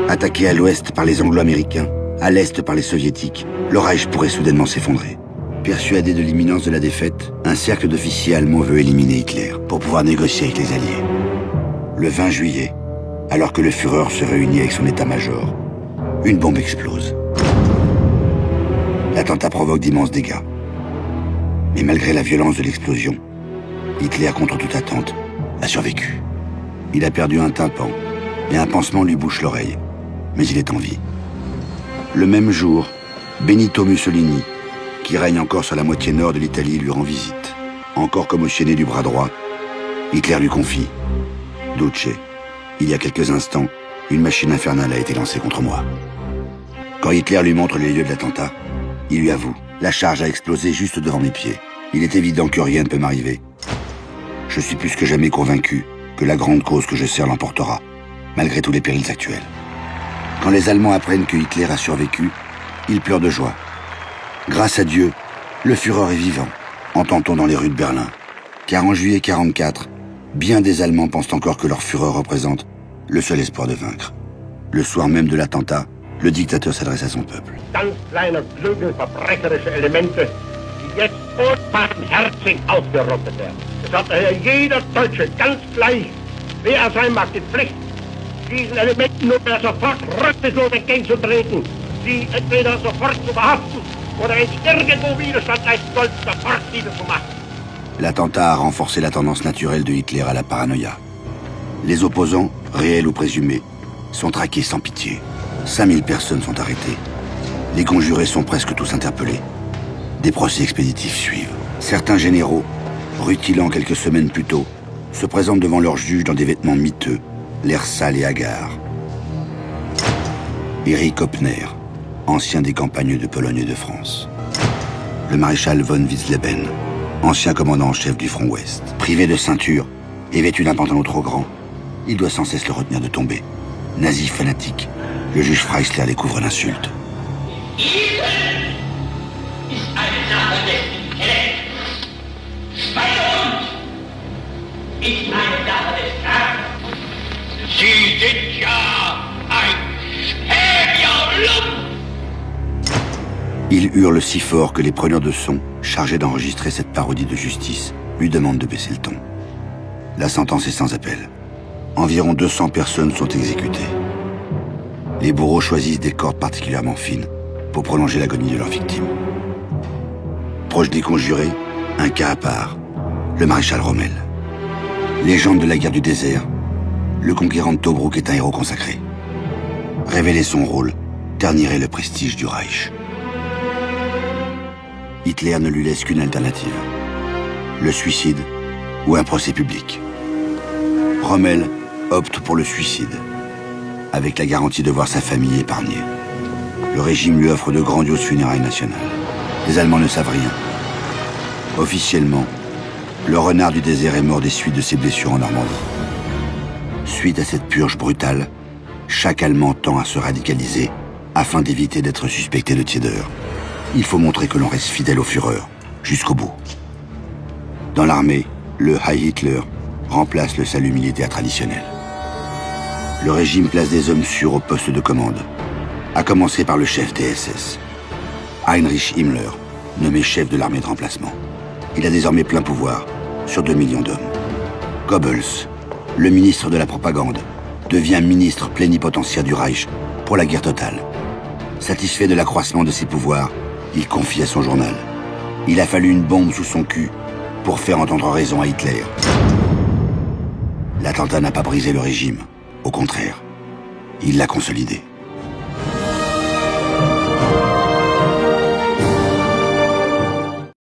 Attaqué à l'ouest par les Anglo-Américains, à l'est par les Soviétiques, le Reich pourrait soudainement s'effondrer. Persuadé de l'imminence de la défaite, un cercle d'officiers allemands veut éliminer Hitler pour pouvoir négocier avec les Alliés. Le 20 juillet, alors que le Führer se réunit avec son état-major, une bombe explose. L'attentat provoque d'immenses dégâts. Mais malgré la violence de l'explosion, Hitler, contre toute attente, a survécu. Il a perdu un tympan, et un pansement lui bouche l'oreille. Mais il est en vie. Le même jour, Benito Mussolini, qui règne encore sur la moitié nord de l'Italie, lui rend visite. Encore commotionné du bras droit, Hitler lui confie « Duce, il y a quelques instants, une machine infernale a été lancée contre moi. » Quand Hitler lui montre les lieux de l'attentat, il lui avoue « La charge a explosé juste devant mes pieds. Il est évident que rien ne peut m'arriver. Je suis plus que jamais convaincu que la grande cause que je sers l'emportera, malgré tous les périls actuels. » Quand les Allemands apprennent que Hitler a survécu, ils pleurent de joie. Grâce à Dieu, le Führer est vivant, entend-on dans les rues de Berlin. Car en juillet 1944, bien des Allemands pensent encore que leur Führer représente le seul espoir de vaincre. Le soir même de l'attentat, le dictateur s'adresse à son peuple. Ganz kleine Flügel verbrecherische Elemente, die jetzt unbarmherzig ausgerottet werden. Es hat daher jeder Deutsche ganz gleich, wer sein mag, die Pflicht, diesen Elementen nur mehr sofort rücksichtslos entgegenzutreten, sie entweder sofort zu verhaften oder wenn es irgendwo Widerstand leisten soll, sofort niederzumachen. L'attentat a renforcé la tendance naturelle de Hitler à la paranoïa. Les opposants, réels ou présumés, sont traqués sans pitié. 5000 personnes sont arrêtées. Les conjurés sont presque tous interpellés. Des procès expéditifs suivent. Certains généraux, rutilant quelques semaines plus tôt, se présentent devant leurs juges dans des vêtements miteux, l'air sale et hagard. Erich Hoppner, ancien des campagnes de Pologne et de France. Le maréchal von Wisleben, ancien commandant en chef du front ouest. Privé de ceinture et vêtu d'un pantalon trop grand, il doit sans cesse le retenir de tomber. Nazi fanatique, le juge Freisler les couvre d'insultes. Il hurle si fort que les preneurs de son, chargés d'enregistrer cette parodie de justice, lui demandent de baisser le ton. La sentence est sans appel. Environ 200 personnes sont exécutées. Les bourreaux choisissent des cordes particulièrement fines pour prolonger l'agonie de leurs victimes. Proche des conjurés, un cas à part, le maréchal Rommel. Légende de la guerre du désert, le conquérant de Tobrouk est un héros consacré. Révéler son rôle ternirait le prestige du Reich. Hitler ne lui laisse qu'une alternative. Le suicide ou un procès public. Rommel opte pour le suicide, avec la garantie de voir sa famille épargnée. Le régime lui offre de grandioses funérailles nationales. Les Allemands ne savent rien. Officiellement, le renard du désert est mort des suites de ses blessures en Normandie. Suite à cette purge brutale, chaque Allemand tend à se radicaliser afin d'éviter d'être suspecté de tiédeur. Il faut montrer que l'on reste fidèle au Führer, jusqu'au bout. Dans l'armée, le Heil Hitler remplace le salut militaire traditionnel. Le régime place des hommes sûrs au poste de commande, à commencer par le chef des SS, Heinrich Himmler, nommé chef de l'armée de remplacement. Il a désormais plein pouvoir sur 2 millions d'hommes. Goebbels, le ministre de la propagande, devient ministre plénipotentiaire du Reich pour la guerre totale. Satisfait de l'accroissement de ses pouvoirs, il confie à son journal: il a fallu une bombe sous son cul pour faire entendre raison à Hitler. L'attentat n'a pas brisé le régime. Au contraire, il l'a consolidé.